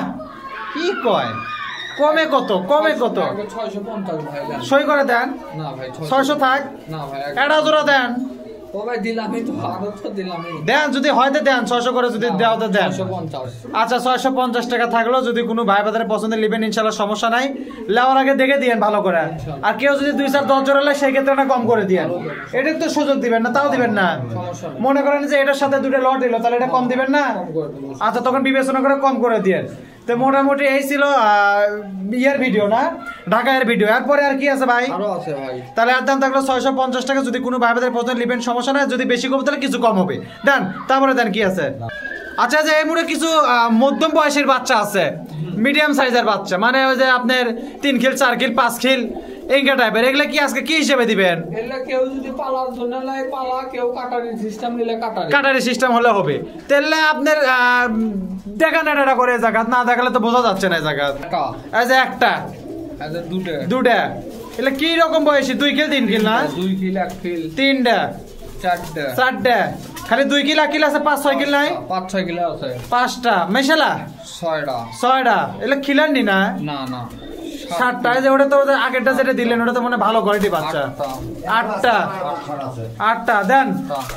কি কয়? কমে কত? কমে কত? 650 ভাই। সই করে দেন। না ভাই 600 থাক। না ভাই এটা জোড়া দেন। ও ভাই দিলামই তো, আরো তো দিলামই। দেন যদি হয়তো দেন 600 করে, যদি দাও তো দেন। 650। আচ্ছা 650 টাকা থাকলো। যদি কোনো ভাই বাজারে পছন্দের নেবেন ইনশাআল্লাহ সমস্যা নাই, লেওয়ার আগে দেখে দিয়েন ভালো করে। আর কেউ যদি 2-4-10 জোড়া লে সেই ক্ষেত্রে না কম করে দিয়েন। এটা তো সুযোগ দিবেন না, তাও দিবেন না। মনে করেন যে এটার সাথে দুটো লট এলো, তাহলে এটা কম দিবেন না? আচ্ছা তখন বিবেচনা করে কম করে দিয়েন। তো মোটামুটি এই ছিল ইয়ার ভিডিও না, ঢাকার ভিডিও। এরপরে আর কি আছে ভাই? আরো আছে ভাই। তাহলে আর দাম থাকলো 650 টাকা। যদি কোনো ভাই বাজারে পছন্দ নেবেন সমস্যা নাই, যদি বেশি কম তাহলে কিছু কম হবে। দেন তারপরে দেন কি আছে? আচ্ছা যে এই মুড়ে কিছু মধ্যম বয়সের বাচ্চা আছে, মিডিয়াম সাইজের বাচ্চা, মানে ওই যে আপনার 3 খিল 4 খিল 5 খিল ইনকা টাইপের। এগুলা কি আজকে কি হিসেবে দিবেন? এগুলা কেউ যদি পালার জন্য লাই পালা, কেউ কাটারি সিস্টেম নিলে কাটারি সিস্টেম হলে হবে। তাহলে আপনার দেখা না করে জায়গা না দেখালে তো বোঝা যাচ্ছে না জায়গা। এই যে একটা, এই যে দুটো এগুলা কি রকম বয়সী? 2 খিল 3 খিল না? 2 খিল 1 খিল 3টা 4টা খালি 2 কিলো 1 কিলো আছে, 5-6 কিলো নাই? 5-6 কিলো আছে। 5টা মেশালা 6টা এগুলা খিলার নি না? না না 7টা। যে ওটা তো আগেরটা যেটা দিলেন ওটা তো মনে ভালো কোয়ালিটি বাচ্চা। 8টা দেন,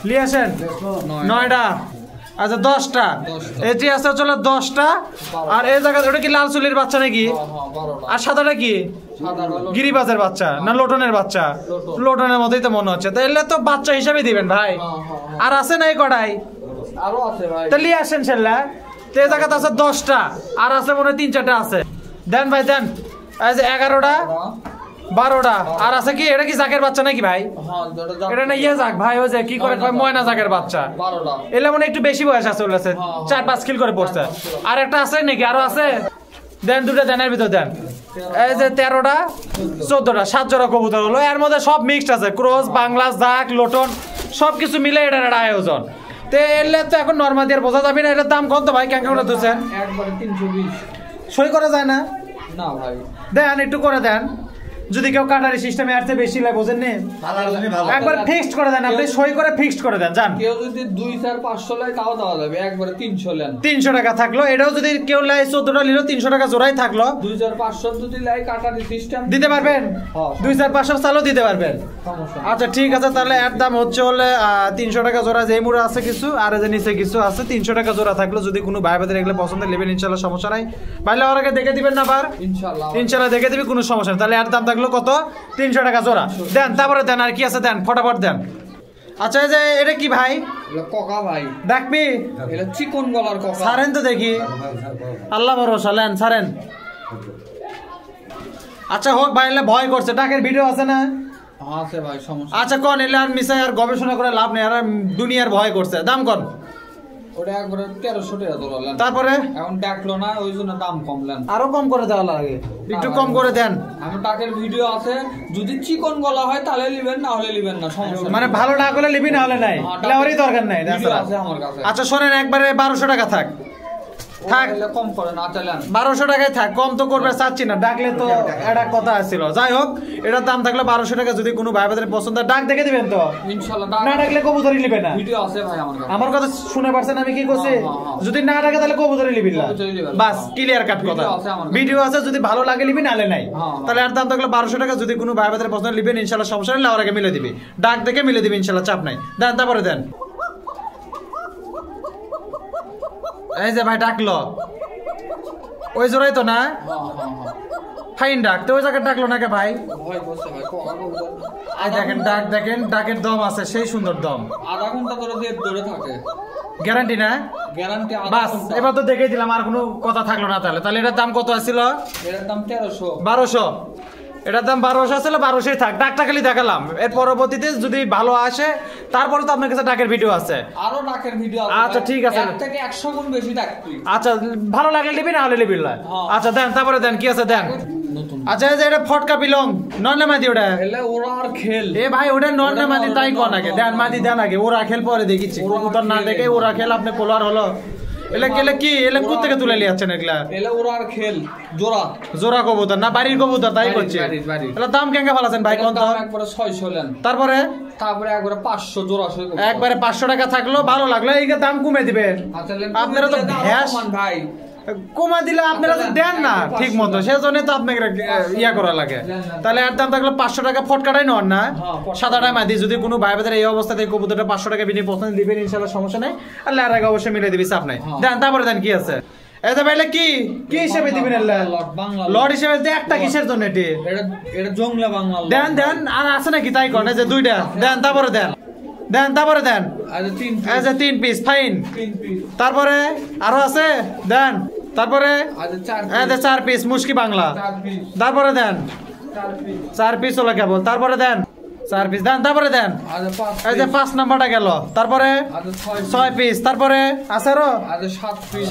নিয়ে আসেন। 9টা। আচ্ছা 10টা। এটি আছে চলো 10টা। আর এই জায়গা ওটা কি লাল চুলির বাচ্চা নাকি? আর সাদাটা কি? গিরিবাজের বাচ্চা না লোটনের বাচ্চা? লোটনের মতোই তো মনে হচ্ছে। তাহলে তো বাচ্চা হিসাবে দিবেন ভাই। আর আছে না এই কটাই? আরো আছে ভাই। তাহলে আসেন সেল্লা। তো এই জায়গাতে আছে 10টা, আর আছে মনে হয় 3-4টা আছে। দেন ভাই দেন। এই যে 11টা 12টা। আর আছে কি? এটা কি জাকের বাচ্চা নাকি ভাই? এটা না ইয়ে জাক ভাই, ওই যে কি করে ময়না জাকের বাচ্চা। এলে মনে একটু বেশি বয়স আছে, 4-5 কিল করে পড়ছে। আর একটা আছে নাকি? আরো আছে? দেন 2টা দেন, এর ভিতর দেন। এই যে 13টা 14টা 7 জোড়া কবুতর হলো। এর মধ্যে সব মিক্সড আছে, ক্রস বাংলা জাক লোটন সবকিছু মিলে এটার একটা আয়োজন। তো এলে তো এখন নরমালি আর বোঝা যাবে না। এটার দাম কত ভাই? কেন করে দিচ্ছেন? একবারে 320। সই করা যায় না? না ভাই দেন একটু করে দেন। যদি কেউ কাটারি সিস্টেমে আসতে বেশি লাগে বোঝেন নি, একবার ফিক্সড করে দেন। আপনি সই করে ফিক্সড করে দেন। জান কেউ যদি 2-4-500 লাই তাও দেওয়া যাবে, একবারে 300 লেন 300 টাকা থাকলো। এটাও যদি কেউ লাই 14টা নিল 300 টাকা জোড়াই থাকলো। 2-4-500 যদি লাই কাটারি সিস্টেম দিতে পারবেন? 2-4-500 চালও দিতে পারবেন। আচ্ছা ঠিক আছে, তাহলে এর দাম হচ্ছে হলে 300 টাকা জোড়া। যে মুড়ে আছে কিছু আর যে নিচে কিছু আছে, 300 টাকা জোড়া থাকলো। যদি কোনো ভাই বাদের এগুলো পছন্দ নেবেন ইনশাআল্লাহ সমস্যা নাই। ভাইলে ওর আগে দেখে দিবেন না? আবার ইনশাআল্লাহ দেখে দিবি, কোনো সমস্যা নেই। তাহলে এর দাম থাকলো কত? 300 টাকা জোড়া। দেন তারপরে দেন। আর কি আছে দেন, ফটাফট দেন। আচ্ছা এই যে এটা কি ভাই? কোকা ভাই। দেখবি? এটা চিকন গলার কোকা। ছাড়েন তো দেখি, আল্লাহ ভরসা, লেন ছাড়েন। আচ্ছা হোক ভাই, এলে ভয় করছে। টাকের ভিডিও আছে না? আছে ভাই, সমস্যা। আচ্ছা কোন এলে আর মিশাই আর গবেষণা করে লাভ নেই, আর দুনিয়ার ভয় করছে। দাম কোন? ওটা একবারে 1300 টাকা ধরলেন। তারপরে এখন ডাকলো না, ওই জন্য দাম কমলেন। আরো কম করে দেওয়া লাগে, একটু কম করে দেন। আমি টাকের ভিডিও আছে, যদি চিকন গলা হয় তাহলে লিবেন, না হলে লিবেন না, সমস্যা। মানে ভালো না করলে লিবি, না হলে নাই, লেওয়ারই দরকার নাই। আছে আমার কাছে। আচ্ছা শোনেন, একবারে 1200 টাকা থাক। থাক কম করে না চালান 1200 টাকায় থাক, কম তো করবে চাচ্ছি না, ডাকলে তো একটা কথা ছিল। যাই হোক এটার দাম থাকলে 1200 টাকা, যদি কোনো ভাই বাজারে পছন্দ ডাক দেখে দিবেন তো ইনশাআল্লাহ। না ডাকলে কবুতরই নিবে না। ভিডিও আছে ভাই আমার কাছে। আমার কথা শুনে পারছেন আমি কি করছি? যদি না ডাকে তাহলে কবুতরই নিবি না, বাস ক্লিয়ার কাট কথা। ভিডিও আছে, যদি ভালো লাগে নিবি, নালে নাই। তাহলে এর দাম থাকলে 1200 টাকা, যদি কোনো ভাই বাজারে পছন্দ নিবেন ইনশাআল্লাহ, সমস্যা নেই, লেওয়ার আগে মিলে দিবি, ডাক দেখে মিলে দিবি ইনশাআল্লাহ, চাপ নাই। দেন তারপরে দেন। এই যে ভাই ডাকলো ওই জোড়াই তো না, ফাইন ডাক তো, ওই জায়গায় ডাকলো নাকি ভাই? দেখেন ডাক, দেখেন ডাকের দম আছে, সেই সুন্দর দম। আধা ঘন্টা ধরে থাকে, গ্যারান্টি না? গ্যারান্টি। বাস এবার তো দেখেই দিলাম, আর কোনো কথা থাকলো না। তাহলে এটার দাম কত আছিল? এটার দাম 1300। 1200। এটার দাম 1200 ছিল, 1200 থাক। ডাকটা খালি দেখালাম, এর পরবর্তীতে যদি ভালো আসে তারপরে তো আপনার কাছে ডাকের ভিডিও আছে, আরো ডাকের ভিডিও আছে। আচ্ছা ঠিক আছে, এর থেকে 100 গুণ বেশি ডাকবি। আচ্ছা ভালো লাগলে নিবি, না হলে নিবি না। আচ্ছা দেন তারপরে দেন, কি আছে দেন। আচ্ছা এই যে এটা ফটকা বিলং নন মাদি, ওটা এলে ওরা আর খেল। এ ভাই ওটা নন মাদি, তাই কোন আগে দেন, মাদি দেন আগে, ওরা খেল পরে দেখিছি। কবুতর না দেখে ওরা খেল আপনি কোলার হলো। এলে কেলে কি, এলে কোথা থেকে তুলে লিয়াচ্ছেন এগুলা? এলে ওরা আর খেল জোড়া, জোড়া কবুতর না বাড়ির কবুতর, তাই করছে। এলে দাম কেঙ্গা ভালাছেন ভাই কোন তো? একবারে 600 লেন। তারপরে একবারে 500 জোড়া সই। একবারে 500 টাকা থাকলো, ভালো লাগলো এই দাম কমে দিবেন আপনারা তো। ভ্যাস ভাই কমা দিলে আপনারা তো দেন না ঠিক মতো, সেজন্য তো আপনাকে ইয়া করা লাগে। তাহলে এর দাম থাকলো 500 টাকা, ফটকাটাই নন না, সাদাটাই মাদি। যদি কোনো ভাই বাজারে এই অবস্থাতে কবুতরটা 500 টাকা বিনিয়ে পছন্দ দিবেন ইনশাআল্লাহ, সমস্যা নাই। আল্লাহ এর আগে অবশ্যই মিলে দিবি, চাপ নাই। দেন তারপরে দেন, কি আছে? এই যে ভাইলে কি কি হিসেবে দিবেন? বাংলা লর্ড হিসেবে একটা কিসের জন্য এটি? এটা জংলা বাংলা। দেন দেন, আর আছে নাকি তাই কোন? এই যে দুইটা দেন, তারপরে দেন, দেন তারপরে দেন। এই যে 3 পিস ফাইন। তারপরে আরো আছে দেন, তারপরে এই যে 4 পিস মুশকি বাংলা। তারপরে দেন 4 পিস হলো কেবল, তারপরে দেন 4 পিস দেন, তারপরে দেন। এই যে 5 নাম্বারটা গেল, তারপরে 6 পিস, তারপরে আছে আরো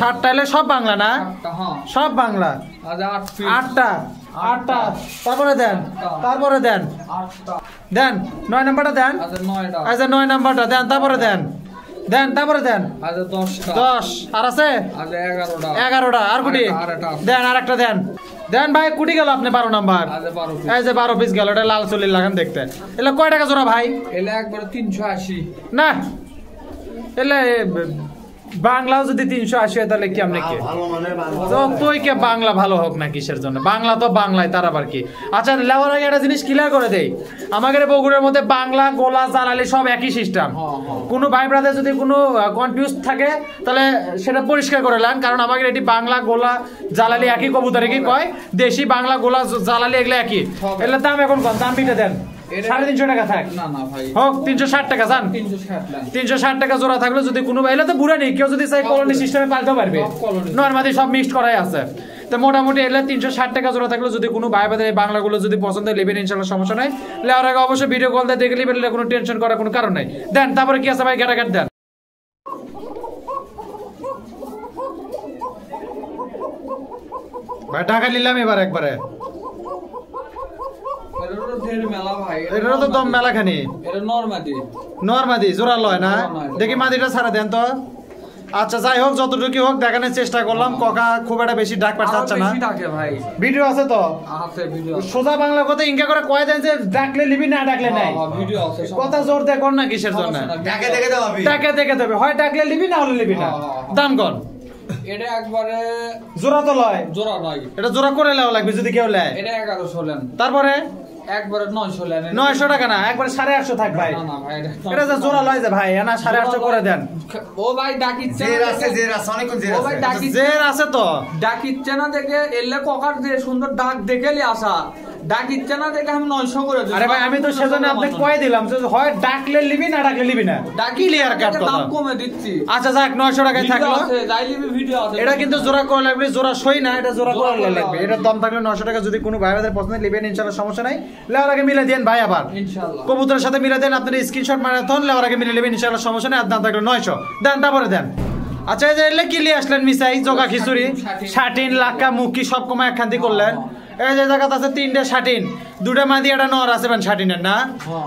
7টা। এলে সব বাংলা না? সব বাংলা। 8টা, তারপরে দেন, তারপরে দেন, দেন 9 নাম্বারটা দেন। এই যে 9 নাম্বারটা দেন, তারপরে দেন, দেন তারপরে দেন। 10 আর আছে 11টা। আর কুটি দেন, আর একটা দেন, দেন ভাই কুটি গেল আপনি 12 নাম্বার। এই যে 12 পিস গেল, এটা লাল চুলির লাগান দেখতে। এলে কয় টাকা জোড়া ভাই? এলে একবারে 380 না, এলে বাংলাও যদি 380 হয় তাহলে কি আপনি কি তুই কে বাংলা ভালো হোক না কিসের জন্য? বাংলা তো বাংলায়, তার আবার কি? আচ্ছা লেওয়ার আগে একটা জিনিস ক্লিয়ার করে দেই, আমাদের বগুড়ার মধ্যে বাংলা গোলা জালালি সব একই সিস্টেম। কোনো ভাই ব্রাদার যদি কোনো কনফিউজ থাকে তাহলে সেটা পরিষ্কার করে নেন, কারণ আমাদের এটি বাংলা গোলা জালালি একই কবুতর, কি কয় দেশি বাংলা গোলা জালালি এগুলো একই। এগুলোর দাম এখন কম, দাম বিটা দেন 350 টাকা থাক। না না ভাই হোক 360 টাকা যান। 360 টাকা জোড়া থাকলে যদি কোনো বাইলে তো বুড়া নেই, কেউ যদি চাই কলোনি সিস্টেমে পাল্টাতে পারবে, নরমালি সব মিক্সড করাই আছে। তো মোটামুটি এলে 360 টাকা জোড়া থাকলে যদি কোনো ভাই বাদে বাংলাগুলো যদি পছন্দ নেবেন ইনশাআল্লাহ, সমস্যা নাই। লেওয়ার আগে অবশ্যই ভিডিও কল দিয়ে দেখে নেবেন, কোনো টেনশন করার কোনো কারণ নাই। দেন তারপরে কি আছে ভাই, গেটাঘাট দেন। ভাই টাকা নিলাম এবার একবারে, এটা তো দম মেলা খানি। নরমাদি জোড়া লয় না, দেখি মাদিটা ছাড়া দেন তো। আচ্ছা যাই হোক, যতটুকু হোক দেখানোর চেষ্টা করলাম। ককা খুব একটা বেশি ডাক পাঠাচ্ছে না, ভিডিও আছে তো। সোজা বাংলা কথা ইনকা করে কয় দেন যে ডাকলে নিবি, না ডাকলে নাই। কথা জোর দেয় কর না কিসের জন্য? ডাকে দেখে দেবে, হয় ডাকলে নিবি, না হলে নিবি না। দাম কর। এটা একবারে জোড়া তো লয়, জোড়া নয়, এটা জোড়া করে লেওয়া লাগবে যদি কেউ লেয়। এটা 1100 লেন। তারপরে একবারে 900 লেন। 900 টাকা না, একবারে 850 থাক ভাই। না না ভাই, এটা যে জোড়া লয় যে ভাই, না 850 করে দেন। ও ভাই ডাকিচ্ছে, জের আছে অনেক জের আছে। ও ভাই ডাকিচ্ছে, জের আছে তো। ডাকিচ্ছে না দেখে এলে ককার যে সুন্দর ডাক দেখেলি আসা, ডাকিচ্ছে না দেখে আমি 900 করে দিই। আরে ভাই আমি তো সেজন্য আপনাকে কয় দিলাম যে হয় ডাকলে নিবি, না ডাকলে নিবি না। ডাকি ক্লিয়ার কাট কথা, দাম কমে দিচ্ছি। আচ্ছা যাক 900 টাকায় থাকলো। যাই লিবি ভিডিও আছে। এটা কিন্তু জোড়া করা লাগবে, জোড়া সই না, এটা জোড়া করা লাগবে। এটা দাম থাকলে 900 টাকা, যদি কোনো ভাই ভাইদের পছন্দ নেবেন ইনশাআল্লাহ, সমস্যা নাই। লেওয়ার আগে মিলে দেন ভাই, আবার ইনশাআল্লাহ কবুতরের সাথে মিলে দেন, আপনার স্ক্রিনশট মারাথন লেওয়ার আগে মিলে নেবেন ইনশাআল্লাহ, সমস্যা নাই। আর দাম থাকলো 900 দেন, তারপরে দেন। আচ্ছা এই যে এলে কি লিয়ে আসলেন মিসাই জগা খিচুড়ি, 60 লাক্কা মুখি সব কমা একখান্তি করলেন। এই যে জায়গাতে আছে 3টে শাটিন, 2টা মাদি একটা নর আছে বেন শাটিনের না?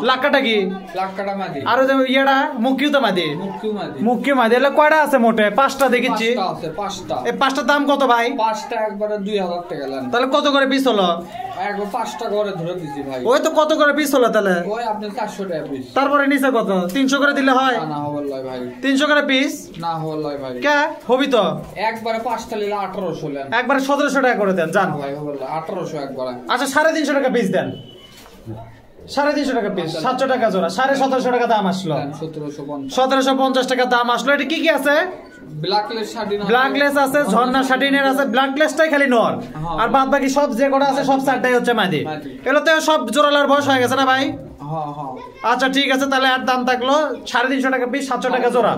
লাক্কাটা কি? লাক্কাটা মাদি। আর ওই যে ইয়েটা মুকিও তো মাদি। মুকিও মাদি। এলে কয়টা আছে মোটে? 5টা দেখেছি। 5টা আছে, 5টা। এই 5টার দাম কত ভাই? 5টা একবারে 2000 টাকা লাগবে। তাহলে কত করে পিস হলো? একবার 5টা করে ধরে দিছি ভাই। ওই তো কত করে পিস হলো তাহলে? ওই আপনি 400 টাকা পিস। তারপরে নিচে কত? 300 করে দিলে হয়? না হবল্লাই ভাই। 300 করে পিস? না হবল্লাই ভাই। কে হবি তো? একবারে 5টা নিলে 1800 নেন। একবারে 1700 টাকা করে দেন জান ভাই হবল্লাই 1800 একবারে। আচ্ছা 350 টাকা পিস দেন। 350 টাকা পিস, 700 টাকা জোড়া, 1750 টাকা দাম আসলো। 1750 টাকা দাম আসলো। এটা কি কি আছে? ব্ল্যাকলেস শাটিন, ব্ল্যাকলেস আছে, ঝর্ণা শাটিনের আছে। ব্ল্যাকলেসটাই খালি নর, আর বাদ বাকি সব যে কটা আছে সব 4টাই হচ্ছে মাদি। এগুলো তো সব জোড়ালার বয়স হয়ে গেছে না ভাই? আচ্ছা ঠিক আছে, তাহলে আর দাম থাকলো 350 টাকা পিস, 700 টাকা জোড়া।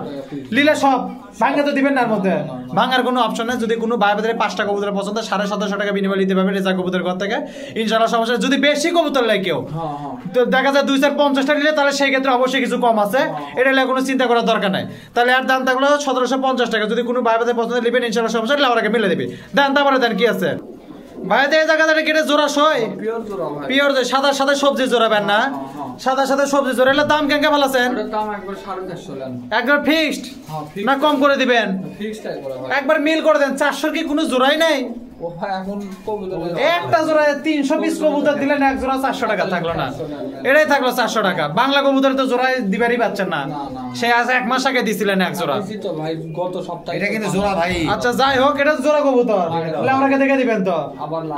লিলে সব ভাঙা তো দিবেন না এর মধ্যে? ভাঙার কোনো অপশন নেই। যদি কোনো ভাই বাজারে 5টা কবুতর পছন্দ 1750 টাকা বিনিময় নিতে পারবে রেজা কবুতর ঘর থেকে, ইনশাআল্লাহ সমস্যা। যদি বেশি কবুতর লাগে কেউ, তো দেখা যায় 250টা নিলে তাহলে সেই ক্ষেত্রে অবশ্যই কিছু কম আছে, এটা নিয়ে কোনো চিন্তা করার দরকার নাই। তাহলে আর দাম থাকলো 1750 টাকা। যদি কোনো ভাই বাজারে পছন্দ নেবেন ইনশাআল্লাহ সমস্যা, লাউরাকে মিলে দিবে। দেন তারপরে দেন কি আছে ভাই? এই জায়গাটা কেটে জোড়া সই পিওর সাদা সাদা সবজি জোড়াবেন না? সাদা সাদা সবজি জোড়া। এলে দাম কেন ভালো আছেন? একবার ফিক্সড না কম করে দিবেন? একবার মিল করে দেন। 400 কি কোনো জোড়াই নাই? একটা জোড়া 300 পিস কবুতর দিলেন, এক জোড়া 400 টাকা থাকলো না? এটাই থাকলো 400 টাকা। বাংলা কবুতর তো জোড়াই দিবারই পাচ্ছেন না। সে আজ 1 মাস আগে দিছিলেন এক জোড়া। এটা কিন্তু জোড়া ভাই। আচ্ছা যাই হোক, এটা জোড়া কবুতর, তাহলে আমাকে দেখে দিবেন তো?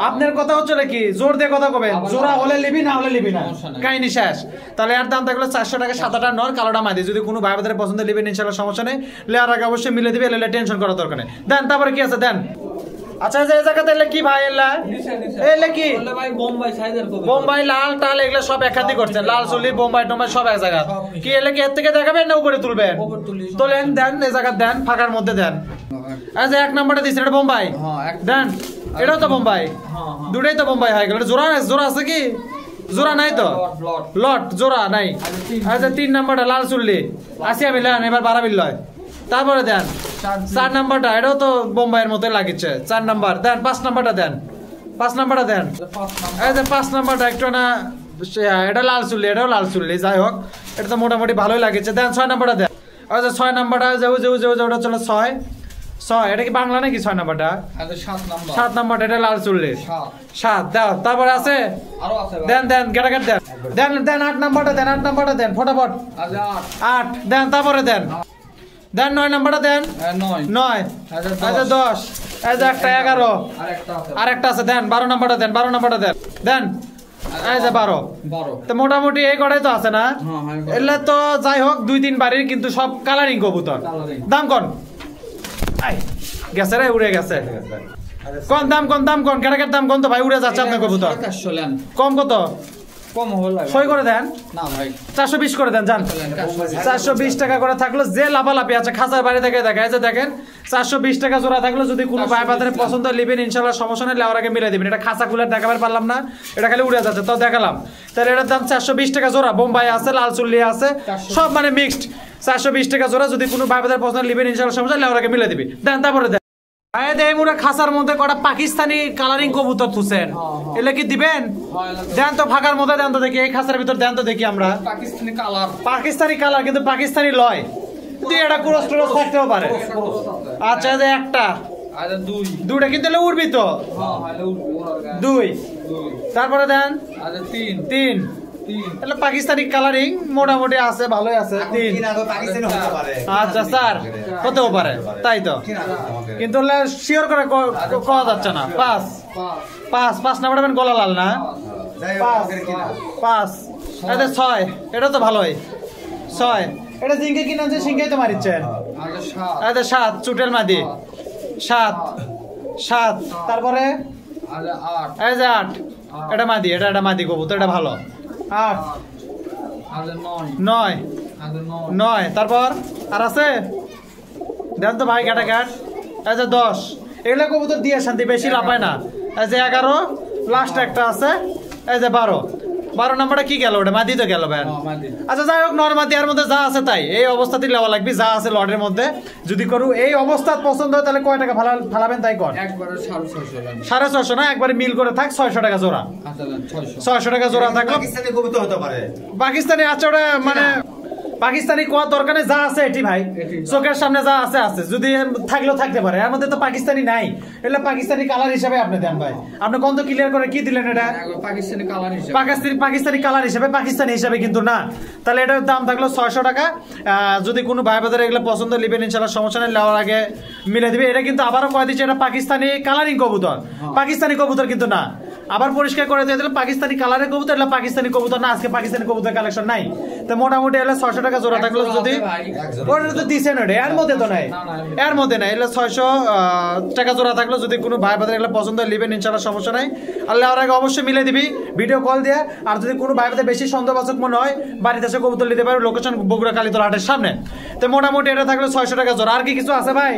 আপনার কথা হচ্ছে কি জোর দিয়ে কথা কবেন? জোড়া হলে লিবি, না হলে লিবি না, কাহিনী শেষ। তাহলে আর দাম থাকলো 400 টাকা, 7টা নর, কালোটা মাদি। যদি কোনো ভাই বাজারে পছন্দ লিবেন ইনশাআল্লাহ সমস্যা নেই, লেয়ার আগে অবশ্যই মিলে দিবে, এলে টেনশন করার দরকার নেই। দেন তারপরে কি আছে দেন। আচ্ছা যে জায়গাতে এলে কি ভাই? এলে কি বোম্বাই লাল টাল এগুলো সব একসাথে করছেন? লাল চুলি বোম্বাই টোম্বাই সব এক জায়গা কি? এলে কি এর থেকে দেখাবেন না উপরে তুলবেন? তোলেন, দেন এই জায়গা দেন, ফাঁকার মধ্যে দেন। আচ্ছা 1 নাম্বারটা দিচ্ছেন, এটা বোম্বাই দেন। এটাও তো বোম্বাই, দুটাই তো বোম্বাই হয়ে গেল। জোড়া আছে কি? জোড়া নাই তো, লট জোড়া নাই। আচ্ছা 3 নাম্বারটা লাল চুল্লি আসি আমি লেন, এবার 12 লয়। তারপরে দেন 4 নাম্বারটা, এটাও তো বোম্বাইয়ের মতো লাগিচ্ছে। 4 নাম্বার দেন। 5 নাম্বারটা দেন। 5 নাম্বারটা দেন। এই যে 5 নাম্বারটা একটু না, এটা লাল চুল্লি, এটাও লাল চুল্লি। যাই হোক, এটা তো মোটামুটি ভালোই লাগিচ্ছে। দেন 6 নাম্বারটা দেন। আচ্ছা 6 নাম্বারটা ওটা চলো 6। এটা কি বাংলা নাকি 6 নাম্বারটা? 7 নাম্বারটা, এটা লাল চুল্লি 7 দাও। তারপরে আছে দেন দেন গেটাগেট দেন। দেন 8 নাম্বারটা দেন। 8 নাম্বারটা দেন ফটাফট। 8 দেন। তারপরে দেন 9 নাম্বারটা দেন। 9 আচ্ছা 10 এই যে একটা 11 আর একটা আছে দেন। 12 নাম্বারটা দেন। 12 নাম্বারটা দেন। এই যে 12 তো মোটামুটি এই কটাই তো আছে না? এলে তো যাই হোক 2-3 বাড়ির, কিন্তু সব কালারিং কবুতর। দাম কোন গেছে রে? উড়ে গেছে। কোন দাম কেটাকের দাম কোন তো ভাই? উড়ে যাচ্ছে আপনার কবুতর। কম কত? কম হলো সই করে দেন না ভাই। 420 করে দেন জান। 420 টাকা করে থাকলো। যে লাফালাফি আছে খাঁচার বাড়ি থেকে দেখায় যে দেখেন 420 টাকা জোড়া থাকলো। যদি কোনো ভাই বাজারে পছন্দ লিবেন ইনশাআল্লাহ সমস্যা নেই, লেওয়ার আগে মিলে দিবেন। এটা খাঁচা খুলে দেখাবার পারলাম না, এটা খালি উড়ে যাচ্ছে তো দেখালাম। তাহলে এটার দাম 420 টাকা জোড়া। বোম্বাই আছে, লাল চুল্লি আছে, সব মানে মিক্সড। 420 টাকা জোড়া। যদি কোনো ভাই বাজারে পছন্দ লিবেন ইনশাআল্লাহ সমস্যা লেওয়ার আগে মিলে দিবে। দেন তারপরে দেন। খাসার মধ্যে কটা পাকিস্তানি কালারিং কবুতর তুছেন, এলে কি দিবেন? দেন তো ফাঁকার মধ্যে দেন তো দেখি। এই খাসার ভিতর দেন তো দেখি আমরা। পাকিস্তানি কালার কিন্তু পাকিস্তানি লয়, তুই এটা ক্রস ট্রস থাকতেও পারে। আচ্ছা যে একটা 2টা কিন্তু উড়বি তো 2। তারপরে দেন 3। তাহলে পাকিস্তানি কালারিং মোটামুটি আছে, ভালোই আছে 3। আচ্ছা স্যার হতেও পারে, তাই তো, কিন্তু শিওর করে কওয়া যাচ্ছে না। 5 নাম্বার গলা লাল না? 5 এটা 6। এটা তো ভালোই 6। এটা জিঙ্কে কিনা যে সিংহাই তো মারিচ্ছেন। এটা 7 চুটেল মাদি 7। তারপরে এই যে 8। এটা মাদি, এটা মাদি কবুতর, এটা ভালো। 8 9। তারপর আর আছে দেন তো ভাই ঘাটা ঘাট। এই যে 10। এগুলো কবুতর দিয়ে শান্তি, বেশি লাফায় না। এই যে 11 লাস্ট একটা আছে। এই যে 12। 12 নম্বরটা কি গেল ওটা মাদি তো গেল ভাই আচ্ছা যাই হোক নরমাদি এর মধ্যে যা আছে তাই এই অবস্থাতেই লেওয়া লাগবে যা আছে লটের মধ্যে যদি করু এই অবস্থা পছন্দ হয় তাহলে কয় টাকা ফালাবেন তাই কর একবারে 650 650 না একবারে মিল করে থাক 600 টাকা জোড়া 600 টাকা জোড়া থাকলো পাকিস্তানি কবুতর হতে পারে পাকিস্তানি আচ্ছা ওটা মানে পাকিস্তানি কোয়া দরকারে যা আছে এটি ভাই চোখের সামনে যা আছে আছে যদি থাকলেও থাকতে পারে এর মধ্যে তো পাকিস্তানি নাই এটা পাকিস্তানি কালার হিসেবে আপনি দেন ভাই আপনি কোন তো ক্লিয়ার করে কি দিলেন এটা পাকিস্তানি কালার হিসেবে পাকিস্তানি কালার হিসেবে পাকিস্তানি হিসেবে কিন্তু না তাহলে এটার দাম থাকলো 600 টাকা যদি কোনো ভাই বাজারে এগুলো পছন্দ নেবেন ইনশাআল্লাহ সমস্যা নেই নেওয়ার আগে মিলে দিবে এটা কিন্তু আবারও কয় দিচ্ছে এটা পাকিস্তানি কালারিং কবুতর পাকিস্তানি কবুতর কিন্তু না আবার পরিষ্কার করে দিয়ে দিলে পাকিস্তানি কালারের কবুতর এটা পাকিস্তানি কবুতর না আজকে পাকিস্তানি কবুতর কালেকশন নাই তো মোটামুটি এলে 600 টাকা জোড়া থাকলো যদি ওটা তো দিছেন ওটা এর মধ্যে তো নাই এর মধ্যে নাই এলে 600 টাকা জোড়া থাকলো যদি কোনো ভাই বাজারে এগুলো পছন্দ নেবেন ইনশাআল্লাহ সমস্যা নাই আল্লাহ আর আগে অবশ্যই মিলে দিবি ভিডিও কল দিয়ে আর যদি কোনো ভাই বাজারে বেশি সন্দেহবাচক মনে হয় বাড়িতে এসে কবুতর নিতে পারবে লোকেশন বগুড়া কালীতলা হাটের সামনে তো মোটামুটি এটা থাকলো 600 টাকা জোড়া আর কি কিছু আছে ভাই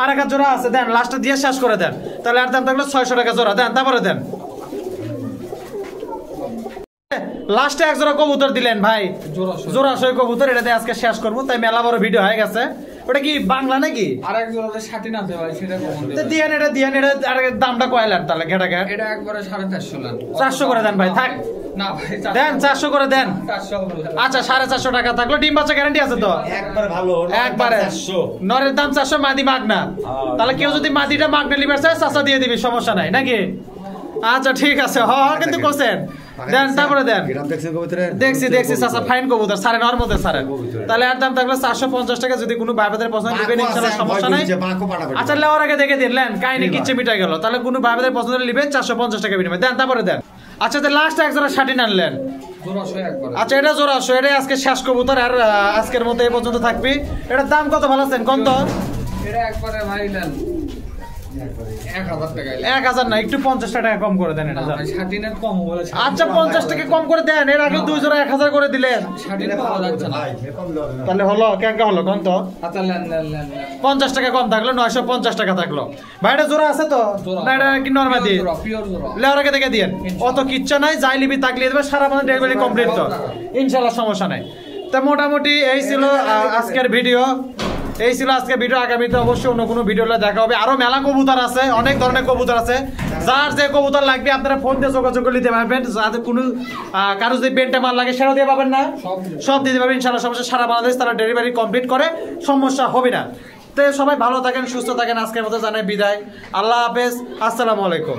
আর একটা জোড়া আছে দেন লাস্টে দিয়ে শেষ করে দেন তাহলে আর দাম থাকলো 600 টাকা জোড়া দেন তারপরে দেন লাস্টে এক জোড়া কবুতর দিলেন ভাই জোড়া সই কবুতর এটাতে আজকে শেষ করবো তাই মেলা বড় ভিডিও হয়ে গেছে ওটা কি বাংলা নাকি আরেক জোড়াতে 60 আছে ভাই সেটা কমন তো দিয়েন এটা আর দামটা কয়লার তাহলে ঘেটা ঘেট এটা একবারে 450 লাখ 400 করে দেন ভাই থাক না ভাই দেন 400 করে দেন 400 আচ্ছা 450 টাকা থাকলো ডিম বাচ্চা গ্যারান্টি আছে তো একবার ভালো একবারে 400 নরের দাম 400 মাদি মাগনা তাহলে কেউ যদি মাদিটা মাগনা লিবার চায় চাচা দিয়ে দিবি সমস্যা নাই নাকি আচ্ছা ঠিক আছে হ্যাঁ কিন্তু কোসেন দেন তারপরে দেন দেখছি চাচা ফাইন কবুতর সাড়ে নর মধ্যে সাড়ে তাহলে আর দাম থাকলো 450 টাকা যদি কোনো ভাইবাদের পছন্দ নেবেন ইনশাআল্লাহ সমস্যা নাই আচ্ছা লেওয়ার আগে দেখে দিলেন কাহিনী কিচ্ছে মিটা গেল তাহলে কোনো ভাইবাদের পছন্দ নেবেন 450 টাকা বিনিময় দেন তারপরে দেন আচ্ছা তো লাস্ট এক জোড়া 60 আনলেন আচ্ছা এটা জোড়া এটা আজকে শেষ কবুতর আর আজকের মতো এই পর্যন্ত থাকবি এটার দাম কত ভালো আছেন কোন তো এটা একবারে ভাই নেন 1000 টাকা 1000 না একটু 50 টাকা কম করে দেন এটা ভাই 60 net কম বলে আচ্ছা 50 টাকা কম করে দেন এর আগে দুই জোড়া 1000 করে দিলেন 60 পাওয়া যাচ্ছে না তাহলে হলো কেঙ্কা হলো কোন তো আচ্ছা লেন 50 টাকা কম থাকলো 950 টাকা থাকলো ভাই এটা জোড়া আছে তো না এটা কি নরমাদি পিওর জোড়া লেওয়ার আগে দেখে দিয়েন অত কিচ্ছু নাই যাই লিবি তাকলিয়ে দেবে সারা মানে ডেলিভারি কমপ্লিট তো ইনশাআল্লাহ সমস্যা নাই তো মোটামুটি এই ছিল আজকের ভিডিও আগামীতে অবশ্যই অন্য কোনো ভিডিও দেখা হবে আরো মেলা কবুতর আছে অনেক ধরনের কবুতর আছে যার যে কবুতর লাগবে আপনারা ফোন দিয়ে যোগাযোগ করে নিতে পারবেন যাদের কোনো কারো যদি পেন্টে মাল লাগে সেটাও দিয়ে পাবেন না সব দিতে পারবেন ইনশাআল্লাহ সমস্যা সারা বাংলাদেশ তারা ডেলিভারি কমপ্লিট করে সমস্যা হবে না তো সবাই ভালো থাকেন সুস্থ থাকেন আজকের মতো জানাই বিদায় আল্লাহ হাফেজ আসসালামু আলাইকুম